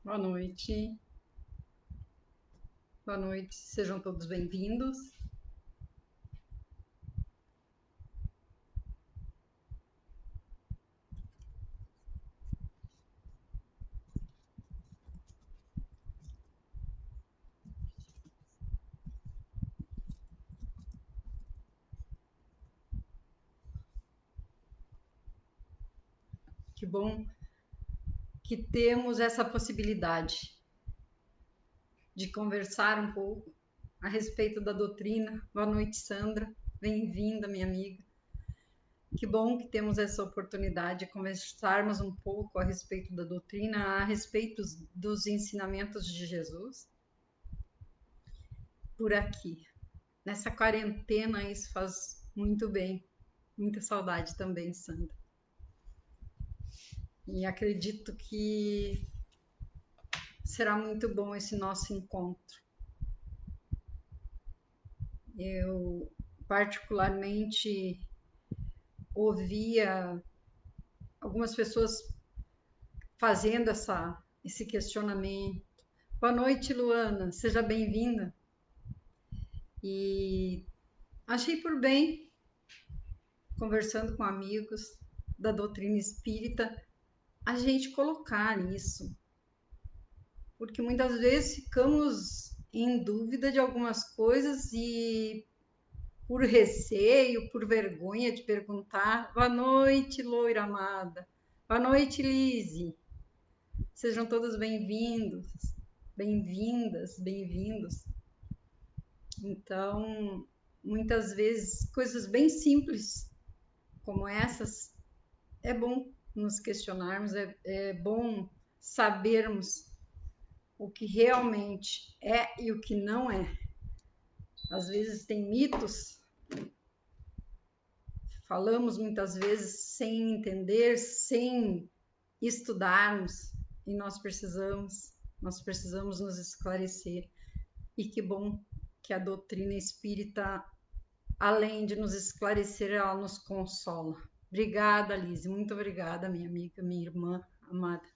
Boa noite, boa noite, sejam todos bem-vindos. Que bom que temos essa possibilidade de conversar um pouco a respeito da doutrina. Boa noite, Sandra, bem-vinda, minha amiga. Que bom que temos essa oportunidade de conversarmos um pouco a respeito da doutrina, a respeito dos ensinamentos de Jesus por aqui. Nessa quarentena, isso faz muito bem, muita saudade também, Sandra. E acredito que será muito bom esse nosso encontro. Eu, particularmente, ouvia algumas pessoas fazendo esse questionamento. Boa noite, Luana, seja bem-vinda. E achei por bem, conversando com amigos da doutrina espírita, a gente colocar isso, porque muitas vezes ficamos em dúvida de algumas coisas e por receio, por vergonha de perguntar. Boa noite, loira amada. Boa noite, Lise. Sejam todos bem-vindos, bem-vindas, bem-vindos. Então, muitas vezes, coisas bem simples como essas, é bom nos questionarmos, é bom sabermos o que realmente é e o que não é. Às vezes tem mitos, falamos muitas vezes sem entender, sem estudarmos, e nós precisamos nos esclarecer. E que bom que a doutrina espírita, além de nos esclarecer, ela nos consola. Obrigada, Lise, muito obrigada, minha amiga, minha irmã amada.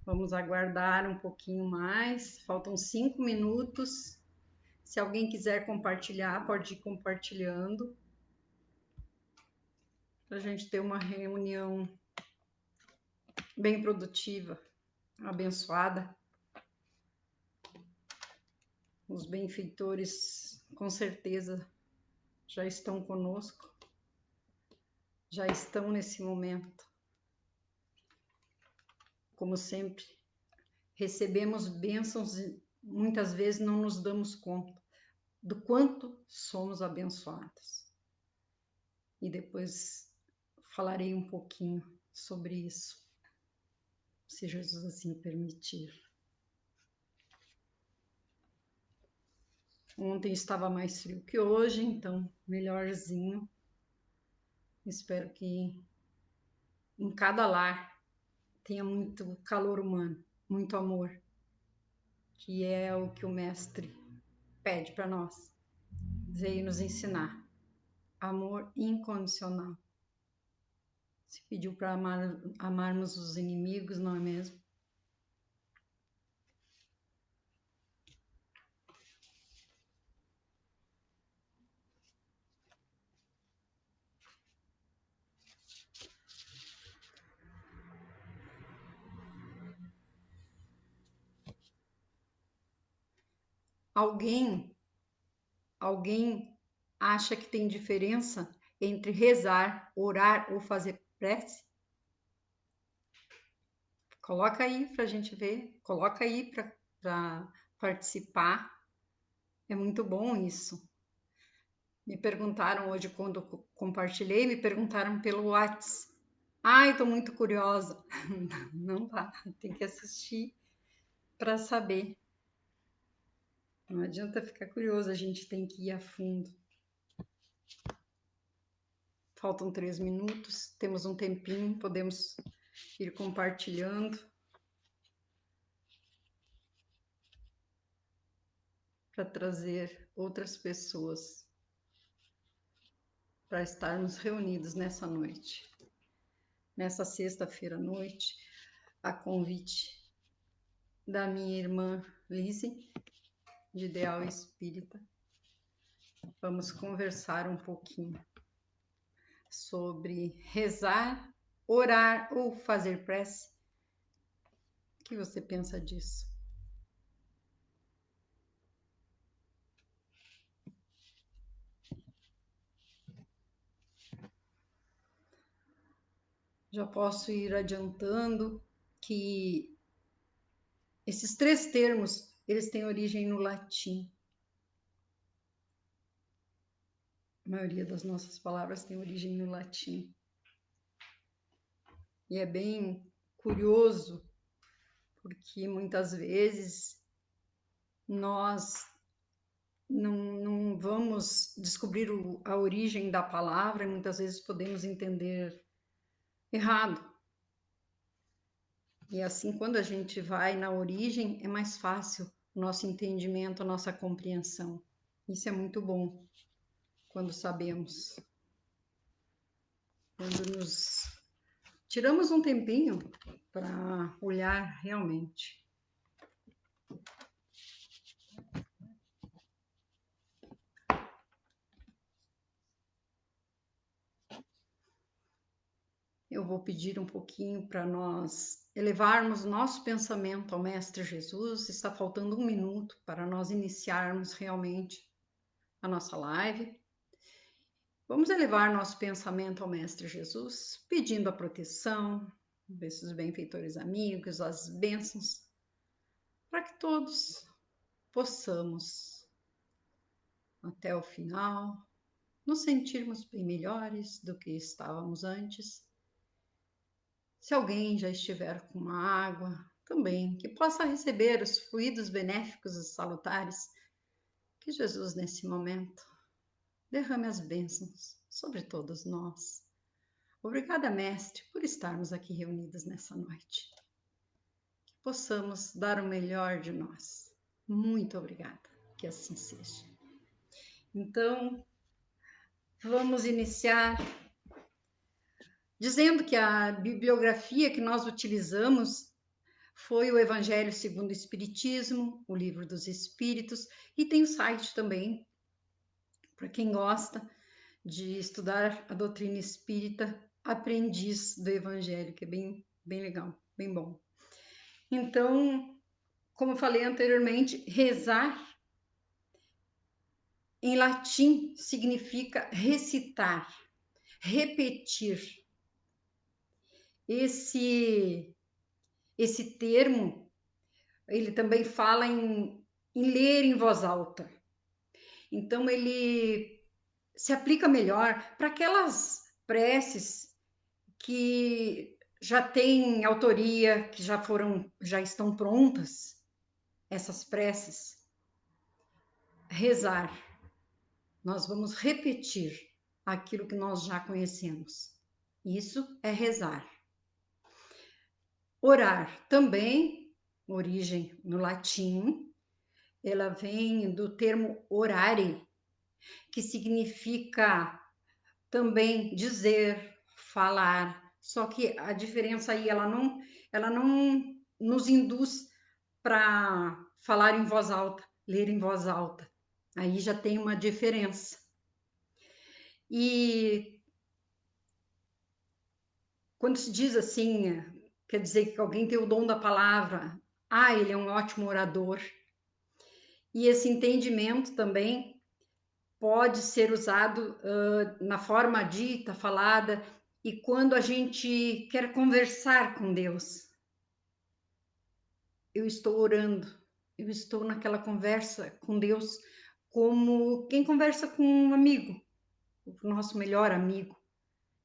Vamos aguardar um pouquinho mais, faltam 5 minutos. Se alguém quiser compartilhar, pode ir compartilhando, para a gente ter uma reunião bem produtiva, abençoada. Os benfeitores, com certeza, já estão conosco, já estão nesse momento. Como sempre, recebemos bênçãos e muitas vezes não nos damos conta do quanto somos abençoados. E depois falarei um pouquinho sobre isso, se Jesus assim permitir. Ontem estava mais frio que hoje, então melhorzinho. Espero que em cada lar tenha muito calor humano, muito amor, que é o que o Mestre pede para nós. Veio nos ensinar amor incondicional. Se pediu para amarmos os inimigos, não é mesmo? Alguém acha que tem diferença entre rezar, orar ou fazer prece? Coloca aí para a gente ver, coloca aí para participar. É muito bom isso. Me perguntaram hoje, quando compartilhei, me perguntaram pelo WhatsApp. Ai, estou muito curiosa. Não dá, tem que assistir para saber. Não adianta ficar curioso, a gente tem que ir a fundo. Faltam 3 minutos, temos um tempinho, podemos ir compartilhando para trazer outras pessoas para estarmos reunidos nessa noite, nessa sexta-feira à noite. a convite da minha irmã Lise, de Ideal Espírita, vamos conversar um pouquinho sobre rezar, orar ou fazer prece. O que você pensa disso? Já posso ir adiantando que esses três termos, eles têm origem no latim. A maioria das nossas palavras tem origem no latim. E é bem curioso, porque muitas vezes nós não vamos descobrir a origem da palavra e muitas vezes podemos entender errado. E assim, quando a gente vai na origem, é mais fácil o nosso entendimento, a nossa compreensão. Isso é muito bom quando sabemos. Quando nos tiramos um tempinho para olhar realmente. Eu vou pedir um pouquinho para nós elevarmos nosso pensamento ao Mestre Jesus. Está faltando 1 minuto para nós iniciarmos realmente a nossa live. Vamos elevar nosso pensamento ao Mestre Jesus, pedindo a proteção desses benfeitores amigos, as bênçãos, para que todos possamos, até o final, nos sentirmos bem melhores do que estávamos antes. Se alguém já estiver com uma água, também, que possa receber os fluidos benéficos e salutares que Jesus, nesse momento, derrame as bênçãos sobre todos nós. Obrigada, Mestre, por estarmos aqui reunidos nessa noite. Que possamos dar o melhor de nós. Muito obrigada, que assim seja. Então, vamos iniciar dizendo que a bibliografia que nós utilizamos foi o Evangelho segundo o Espiritismo, o Livro dos Espíritos, e tem o site também, para quem gosta de estudar a doutrina espírita, Aprendiz do Evangelho, que é bem legal, bem bom. Então, como eu falei anteriormente, rezar em latim significa recitar, repetir. Esse termo, ele também fala em ler em voz alta. Então, ele se aplica melhor para aquelas preces que já têm autoria, que já estão prontas, essas preces. Rezar. Nós vamos repetir aquilo que nós já conhecemos. Isso é rezar. Orar também, origem no latim, ela vem do termo orare, que significa também dizer, falar, só que a diferença aí, ela não nos induz para falar em voz alta, ler em voz alta. Aí já tem uma diferença. E quando se diz assim, quer dizer que alguém tem o dom da palavra, ele é um ótimo orador. E esse entendimento também pode ser usado na forma dita, falada, e quando a gente quer conversar com Deus. Eu estou orando, eu estou naquela conversa com Deus como quem conversa com um amigo, o nosso melhor amigo,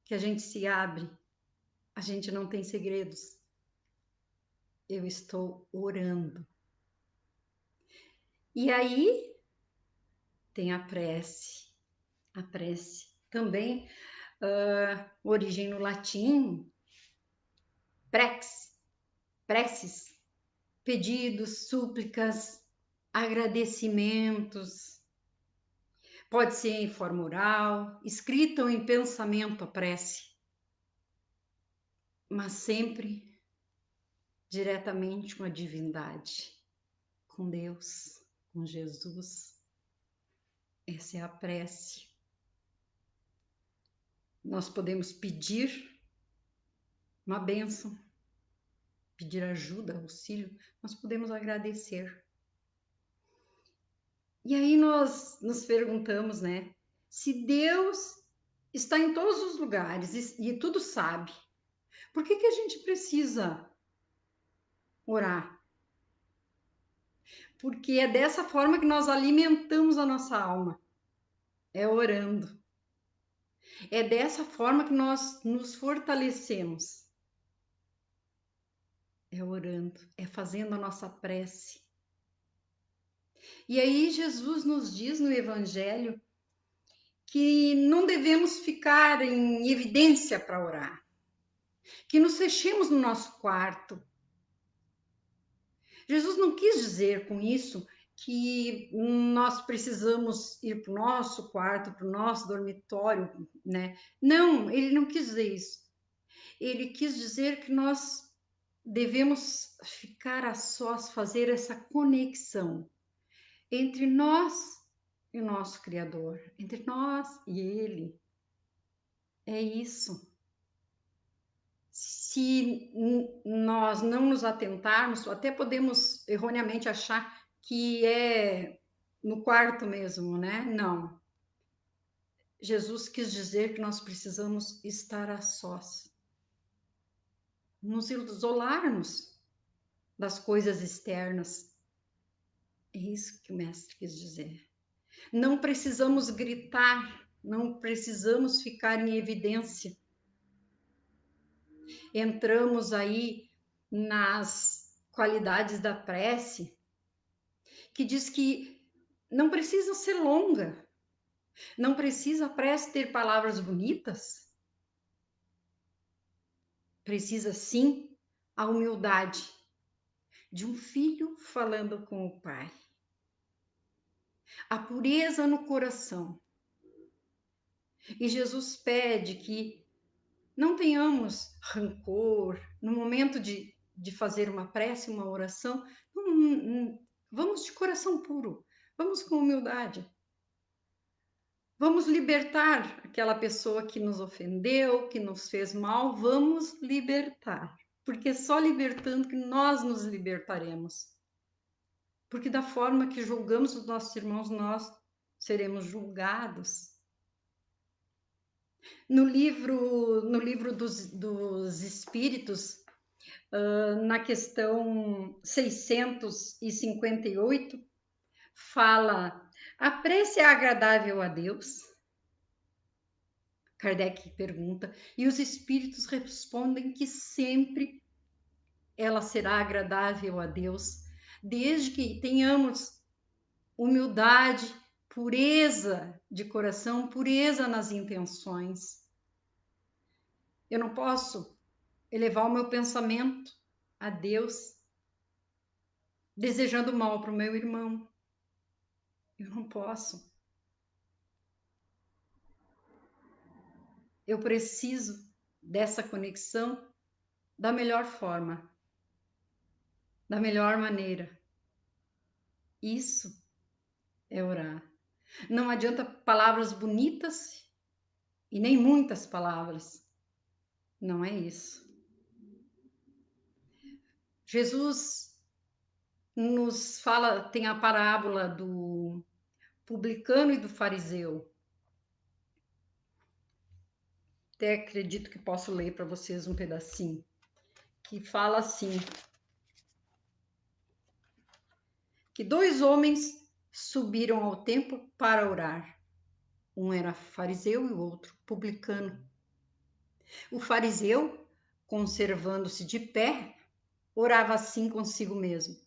que a gente se abre, a gente não tem segredos. Eu estou orando. E aí tem a prece. A prece também, origem no latim, prex, preces, pedidos, súplicas, agradecimentos. Pode ser em forma oral, escrita ou em pensamento a prece, mas sempre diretamente com a divindade, com Deus, com Jesus. Essa é a prece. Nós podemos pedir uma bênção, pedir ajuda, auxílio, nós podemos agradecer. E aí nós nos perguntamos, né? Se Deus está em todos os lugares e tudo sabe, por que a gente precisa orar? Porque é dessa forma que nós alimentamos a nossa alma, é orando. É dessa forma que nós nos fortalecemos, é orando, é fazendo a nossa prece. E aí Jesus nos diz no Evangelho que não devemos ficar em evidência para orar, que nos fechemos no nosso quarto. Jesus não quis dizer com isso que nós precisamos ir para o nosso quarto, para o nosso dormitório, né? Não, ele não quis dizer isso. Ele quis dizer que nós devemos ficar a sós, fazer essa conexão entre nós e o nosso Criador, entre nós e Ele. É isso. Se nós não nos atentarmos, até podemos erroneamente achar que é no quarto mesmo, né? Não. Jesus quis dizer que nós precisamos estar a sós, nos isolarmos das coisas externas. É isso que o mestre quis dizer. Não precisamos gritar, não precisamos ficar em evidência. Entramos aí nas qualidades da prece, que diz que não precisa ser longa, não precisa a prece ter palavras bonitas, precisa sim a humildade de um filho falando com o pai, a pureza no coração. E Jesus pede que não tenhamos rancor no momento de fazer uma prece, uma oração. Vamos de coração puro, vamos com humildade. Vamos libertar aquela pessoa que nos ofendeu, que nos fez mal, vamos libertar. Porque é só libertando que nós nos libertaremos. Porque da forma que julgamos os nossos irmãos, nós seremos julgados. No livro dos Espíritos, na questão 658, fala: a prece é agradável a Deus? Kardec pergunta, e os espíritos respondem que sempre ela será agradável a Deus, desde que tenhamos humildade, pureza de coração, pureza nas intenções. Eu não posso elevar o meu pensamento a Deus desejando mal para o meu irmão. Eu não posso. Eu preciso dessa conexão da melhor forma, da melhor maneira. Isso é orar. Não adianta palavras bonitas e nem muitas palavras. Não é isso. Jesus nos fala, tem a parábola do publicano e do fariseu. Até acredito que posso ler para vocês um pedacinho, que fala assim: que dois homens subiram ao templo para orar. Um era fariseu e o outro publicano. O fariseu, conservando-se de pé, orava assim consigo mesmo: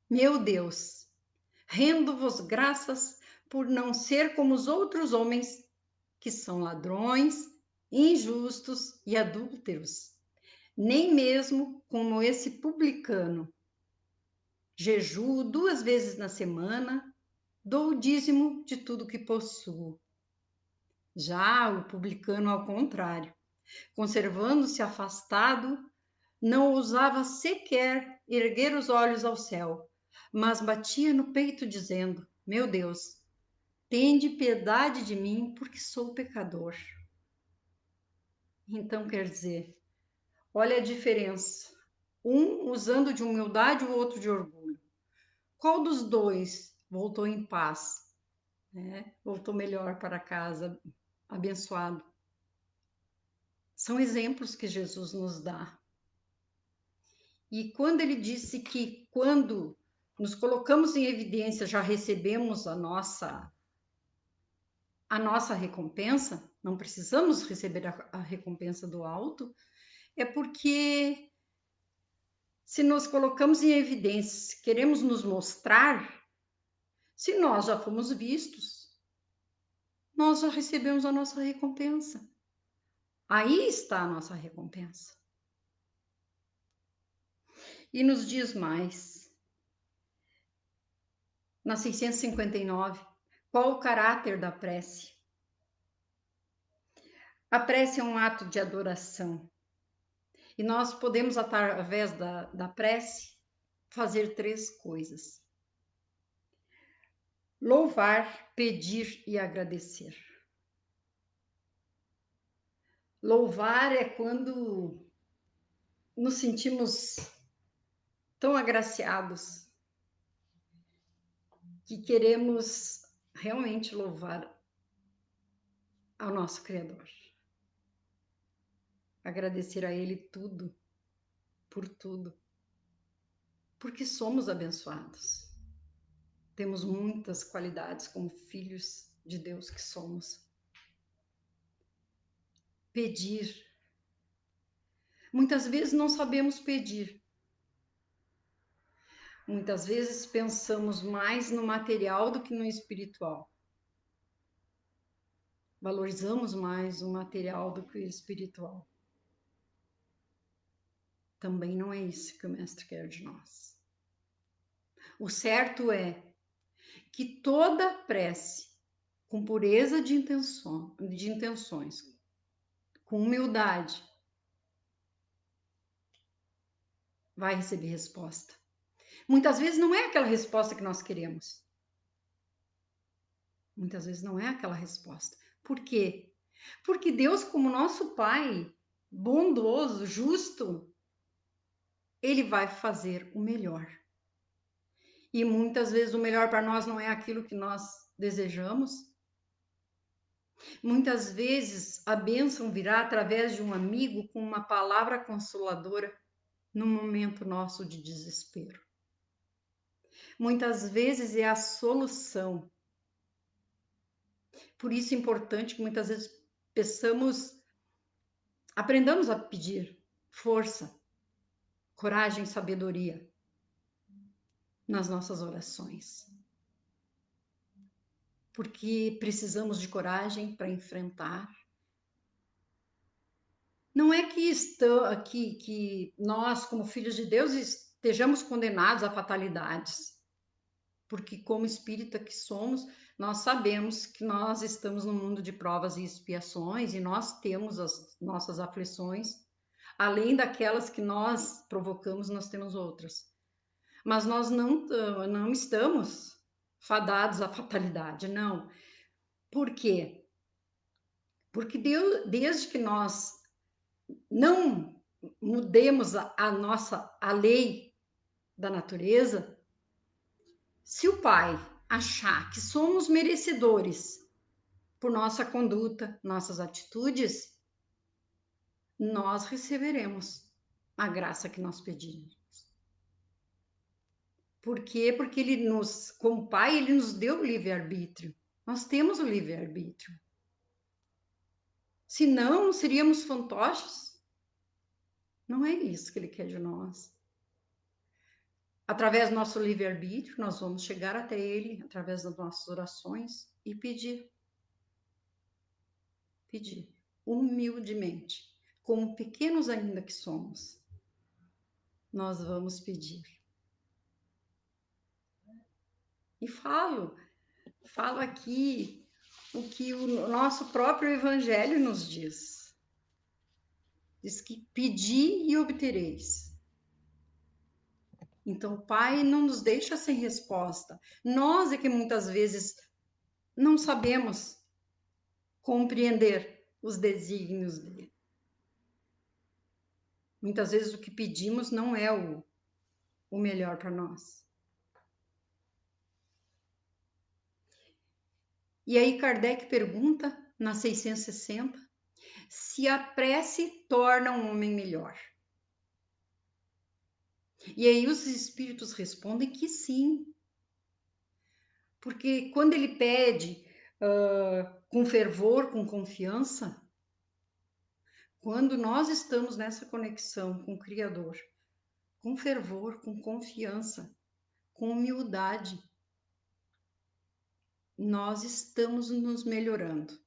meu Deus, rendo-vos graças por não ser como os outros homens, que são ladrões, injustos e adúlteros, nem mesmo como esse publicano. Jejuo 2 vezes na semana, dou o dízimo de tudo que possuo. Já o publicano, ao contrário, conservando-se afastado, não ousava sequer erguer os olhos ao céu, mas batia no peito dizendo: Meu Deus, tende piedade de mim, porque sou pecador. Então, quer dizer, olha a diferença. Um usando de humildade, o outro de orgulho. Qual dos dois voltou em paz, né? Voltou melhor para casa, abençoado? São exemplos que Jesus nos dá. E quando ele disse que quando nos colocamos em evidência já recebemos a nossa recompensa, não precisamos receber a recompensa do alto, é porque se nos colocamos em evidência, queremos nos mostrar, se nós já fomos vistos, nós já recebemos a nossa recompensa. Aí está a nossa recompensa. E nos diz mais, na 659, qual o caráter da prece? A prece é um ato de adoração. E nós podemos, através da prece, fazer três coisas: louvar, pedir e agradecer. Louvar é quando nos sentimos tão agraciados que queremos realmente louvar ao nosso Criador. Agradecer a Ele tudo, por tudo, porque somos abençoados. Temos muitas qualidades como filhos de Deus que somos. Pedir. Muitas vezes não sabemos pedir. Muitas vezes pensamos mais no material do que no espiritual. Valorizamos mais o material do que o espiritual. Também não é isso que o Mestre quer de nós. O certo é que toda prece, com pureza de intenções, com humildade, vai receber resposta. Muitas vezes não é aquela resposta que nós queremos. Muitas vezes não é aquela resposta. Por quê? Porque Deus, como nosso Pai, bondoso, justo, Ele vai fazer o melhor. E muitas vezes o melhor para nós não é aquilo que nós desejamos. Muitas vezes a bênção virá através de um amigo com uma palavra consoladora no momento nosso de desespero. Muitas vezes é a solução. Por isso é importante que muitas vezes aprendamos a pedir força, coragem e sabedoria nas nossas orações. Porque precisamos de coragem para enfrentar. Não é que nós, como filhos de Deus, estejamos condenados a fatalidades. Porque, como espírita que somos, nós sabemos que nós estamos no mundo de provas e expiações e nós temos as nossas aflições. Além daquelas que nós provocamos, nós temos outras. Mas nós não estamos fadados à fatalidade, não. Por quê? Porque Deus, desde que nós não mudemos a lei da natureza, se o Pai achar que somos merecedores por nossa conduta, nossas atitudes, nós receberemos a graça que nós pedimos. Por quê? Porque como Pai, Ele nos deu o livre-arbítrio. Nós temos o livre-arbítrio. Se não, seríamos fantoches. Não é isso que Ele quer de nós. Através do nosso livre-arbítrio, nós vamos chegar até Ele, através das nossas orações, e pedir. Pedir, humildemente, como pequenos ainda que somos, nós vamos pedir. E falo aqui o que o nosso próprio Evangelho nos diz. Diz que pedi e obtereis. Então, o Pai não nos deixa sem resposta. Nós é que muitas vezes não sabemos compreender os desígnios dele. Muitas vezes o que pedimos não é o melhor para nós. E aí Kardec pergunta, na 660, se a prece torna um homem melhor. E aí os espíritos respondem que sim. Porque quando ele pede com fervor, com confiança, quando nós estamos nessa conexão com o Criador, com fervor, com confiança, com humildade, nós estamos nos melhorando.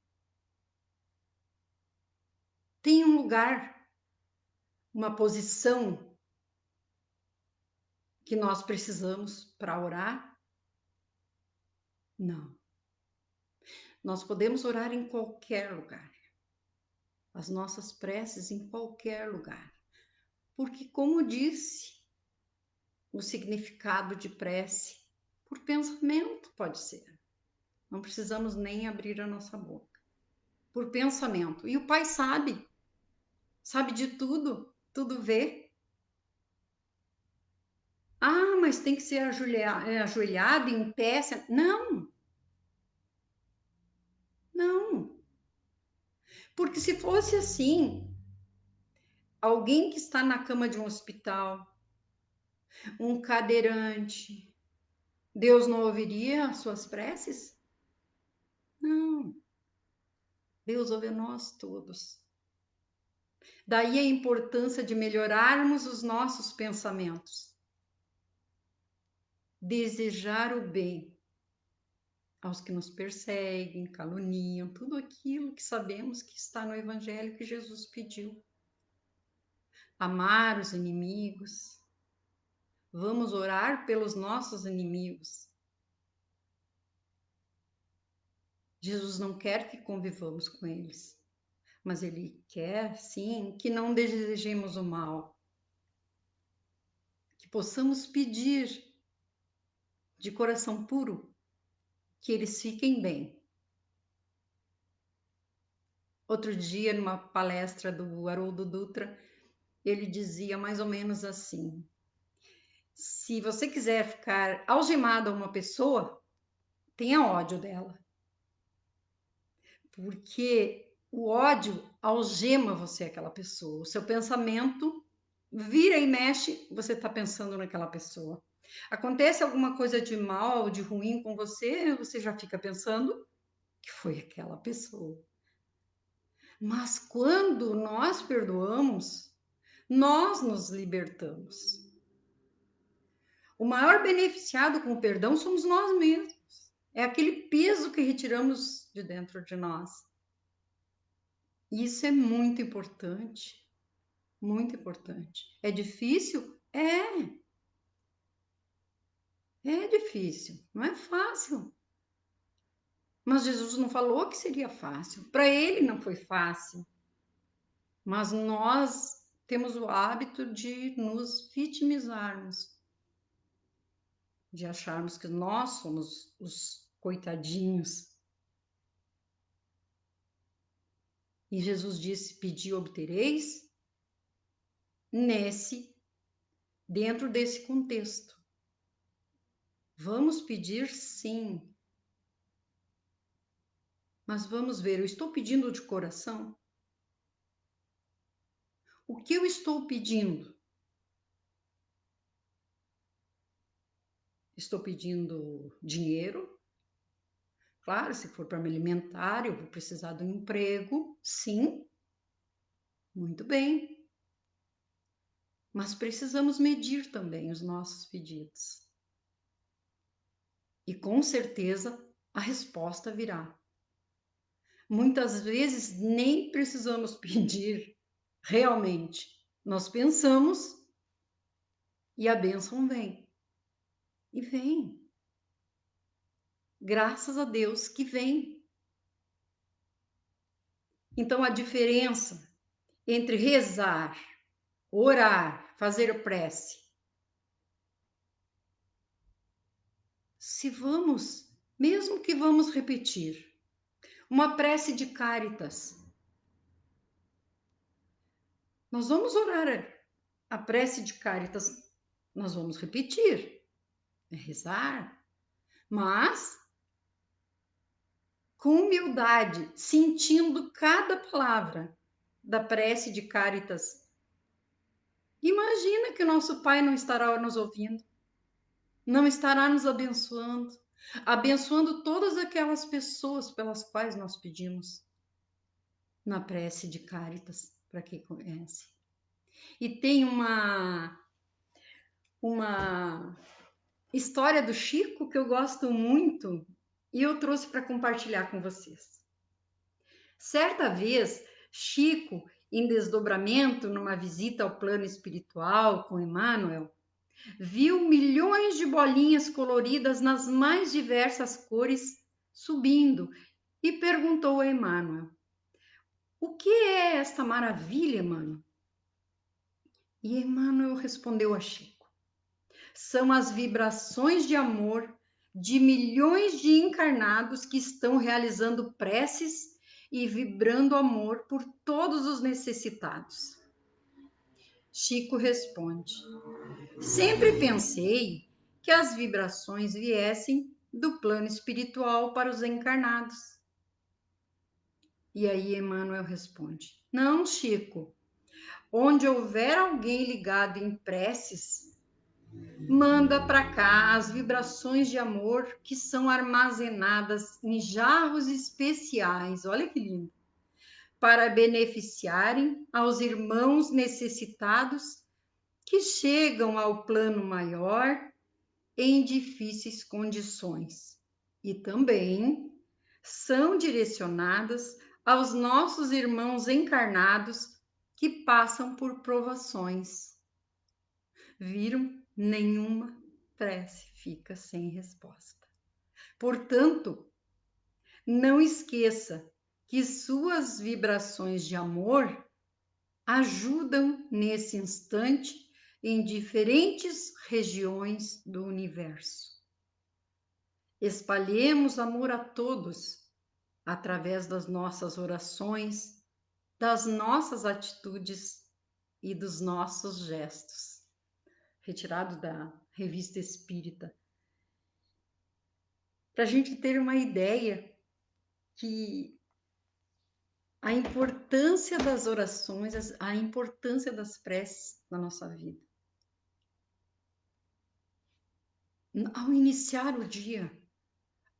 Tem um lugar, uma posição que nós precisamos para orar? Não. Nós podemos orar em qualquer lugar. As nossas preces em qualquer lugar. Porque, como disse, o significado de prece, por pensamento pode ser. Não precisamos nem abrir a nossa boca. Por pensamento. E o Pai sabe de tudo, tudo vê. Ah, mas tem que ser ajoelhado, em pé. Não, não. Porque se fosse assim, alguém que está na cama de um hospital, um cadeirante, Deus não ouviria as suas preces? Não. Deus ouve a nós todos. Daí a importância de melhorarmos os nossos pensamentos. Desejar o bem aos que nos perseguem, caluniam, tudo aquilo que sabemos que está no Evangelho que Jesus pediu. Amar os inimigos. Vamos orar pelos nossos inimigos. Jesus não quer que convivamos com eles, mas Ele quer, sim, que não desejemos o mal. Que possamos pedir de coração puro que eles fiquem bem. Outro dia, numa palestra do Haroldo Dutra, ele dizia mais ou menos assim: se você quiser ficar algemado a uma pessoa, tenha ódio dela. Porque o ódio algema você àquela pessoa. O seu pensamento vira e mexe, você está pensando naquela pessoa. Acontece alguma coisa de mal, de ruim com você, você já fica pensando que foi aquela pessoa. Mas quando nós perdoamos, nós nos libertamos. O maior beneficiado com o perdão somos nós mesmos. É aquele peso que retiramos de dentro de nós. Isso é muito importante. Muito importante. É difícil? É. É difícil. Não é fácil. Mas Jesus não falou que seria fácil. Para ele não foi fácil. Mas nós temos o hábito de nos vitimizarmos, de acharmos que nós somos os coitadinhos. E Jesus disse: pedi, obtereis, dentro desse contexto. Vamos pedir sim. Mas vamos ver, eu estou pedindo de coração? O que eu estou pedindo? Estou pedindo dinheiro? Claro, se for para me alimentar, eu vou precisar de um emprego, sim. Muito bem. Mas precisamos medir também os nossos pedidos. E com certeza a resposta virá. Muitas vezes nem precisamos pedir realmente. Nós pensamos e a bênção vem. E vem. Graças a Deus que vem. Então a diferença entre rezar, orar, fazer prece. Se vamos, mesmo que vamos repetir, uma prece de Cáritas, nós vamos orar a prece de Cáritas, nós vamos repetir, é rezar, mas com humildade, sentindo cada palavra da prece de Cáritas. Imagina que o nosso Pai não estará nos ouvindo, não estará nos abençoando, abençoando todas aquelas pessoas pelas quais nós pedimos na prece de Cáritas, para quem conhece. E tem uma história do Chico que eu gosto muito e eu trouxe para compartilhar com vocês. Certa vez, Chico, em desdobramento, numa visita ao plano espiritual com Emmanuel, viu milhões de bolinhas coloridas nas mais diversas cores subindo e perguntou a Emmanuel: "O que é esta maravilha, Emmanuel?" E Emmanuel respondeu a Chico: "São as vibrações de amor de milhões de encarnados que estão realizando preces e vibrando amor por todos os necessitados." Chico responde: "Sempre pensei que as vibrações viessem do plano espiritual para os encarnados." E aí Emmanuel responde: "Não, Chico. Onde houver alguém ligado em preces, manda para cá as vibrações de amor que são armazenadas em jarros especiais." Olha que lindo! "Para beneficiarem aos irmãos necessitados que chegam ao plano maior em difíceis condições, e também são direcionadas aos nossos irmãos encarnados que passam por provações." Viram? Nenhuma prece fica sem resposta. Portanto, não esqueça que suas vibrações de amor ajudam nesse instante em diferentes regiões do universo. Espalhemos amor a todos através das nossas orações, das nossas atitudes e dos nossos gestos. Retirado da Revista Espírita. Para a gente ter uma ideia que a importância das orações, a importância das preces na nossa vida. Ao iniciar o dia,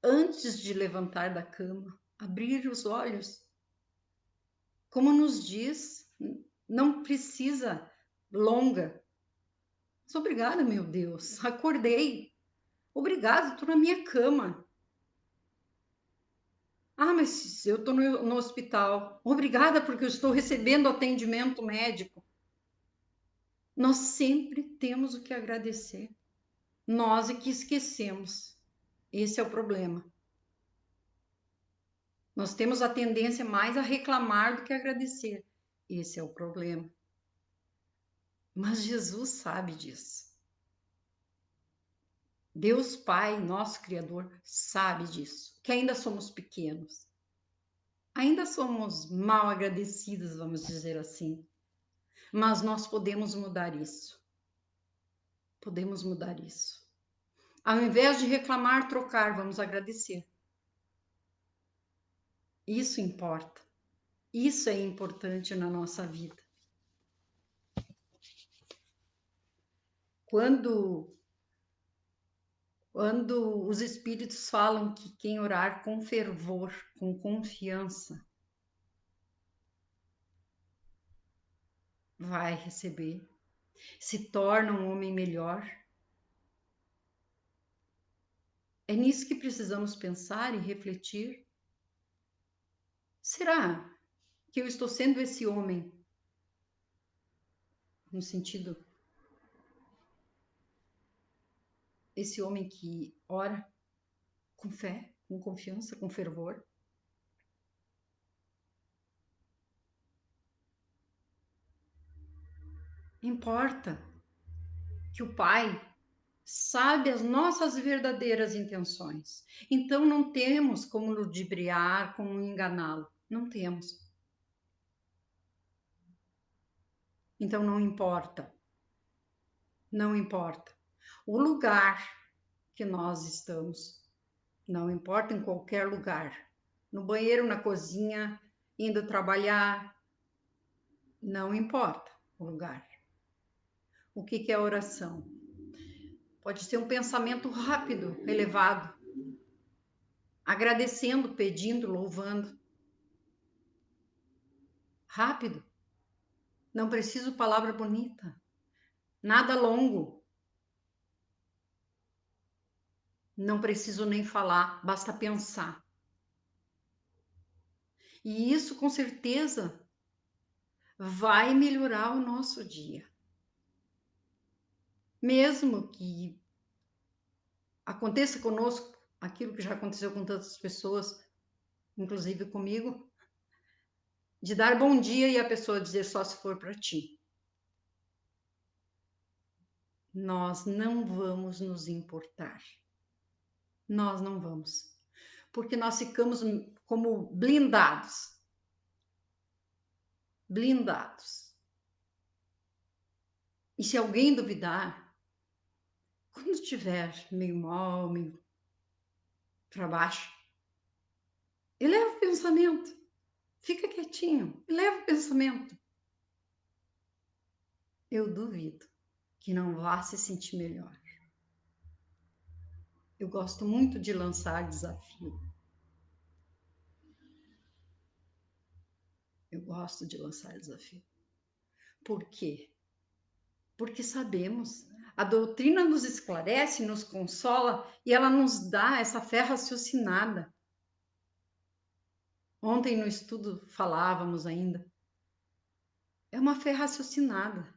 antes de levantar da cama, abrir os olhos, como nos diz, não precisa longa. Mas obrigada, meu Deus, acordei. Obrigada, estou na minha cama. Ah, mas eu estou no hospital. Obrigada, porque eu estou recebendo atendimento médico. Nós sempre temos o que agradecer. Nós é que esquecemos. Esse é o problema. Nós temos a tendência mais a reclamar do que agradecer. Esse é o problema. Mas Jesus sabe disso. Deus Pai, nosso Criador, sabe disso. Que ainda somos pequenos. Ainda somos mal agradecidos, vamos dizer assim. Mas nós podemos mudar isso. Podemos mudar isso. Ao invés de reclamar, trocar, vamos agradecer. Isso importa. Isso é importante na nossa vida. Quando os espíritos falam que quem orar com fervor, com confiança, vai receber, se torna um homem melhor. É nisso que precisamos pensar e refletir. Será que eu estou sendo esse homem no sentido, esse homem que ora com fé, com confiança, com fervor? Importa que o Pai sabe as nossas verdadeiras intenções. Então não temos como ludibriar, como enganá-lo. Não temos. Então não importa. Não importa o lugar que nós estamos. Não importa em qualquer lugar. No banheiro, na cozinha, indo trabalhar. Não importa o lugar. O que é oração? Pode ser um pensamento rápido, elevado, agradecendo, pedindo, louvando. Rápido. Não preciso palavra bonita. Nada longo. Não preciso nem falar, basta pensar. E isso com certeza vai melhorar o nosso dia. Mesmo que aconteça conosco aquilo que já aconteceu com tantas pessoas, inclusive comigo, de dar bom dia e a pessoa dizer só se for para ti. Nós não vamos nos importar. Nós não vamos. Porque nós ficamos como blindados. Blindados. E se alguém duvidar, quando estiver meio mal, meio para baixo, eleva o pensamento. Fica quietinho, eleva o pensamento. Eu duvido que não vá se sentir melhor. Eu gosto muito de lançar desafio. Eu gosto de lançar desafio. Por quê? Porque sabemos. A doutrina nos esclarece, nos consola e ela nos dá essa fé raciocinada. Ontem no estudo falávamos ainda. É uma fé raciocinada.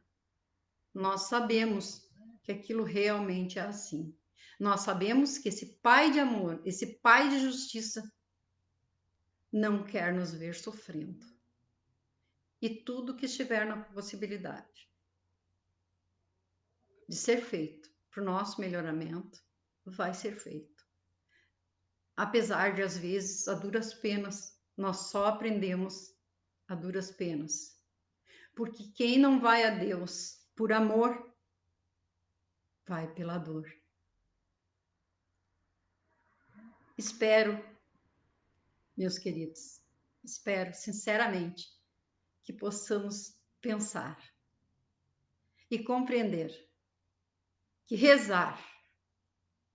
Nós sabemos que aquilo realmente é assim. Nós sabemos que esse Pai de amor, esse Pai de justiça, não quer nos ver sofrendo. E tudo que estiver na possibilidade de ser feito para o nosso melhoramento, vai ser feito. Apesar de, às vezes, a duras penas, nós só aprendemos a duras penas. Porque quem não vai a Deus por amor, vai pela dor. Espero, meus queridos, espero sinceramente que possamos pensar e compreender que rezar,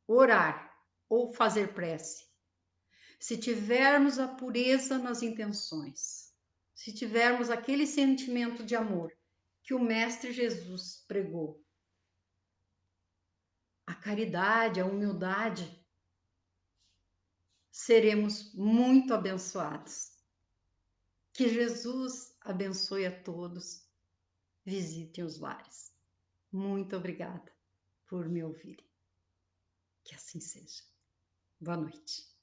orar ou fazer prece, se tivermos a pureza nas intenções, se tivermos aquele sentimento de amor que o Mestre Jesus pregou, a caridade, a humildade, seremos muito abençoados. Que Jesus abençoe a todos. Visitem os lares. Muito obrigada por me ouvirem. Que assim seja. Boa noite.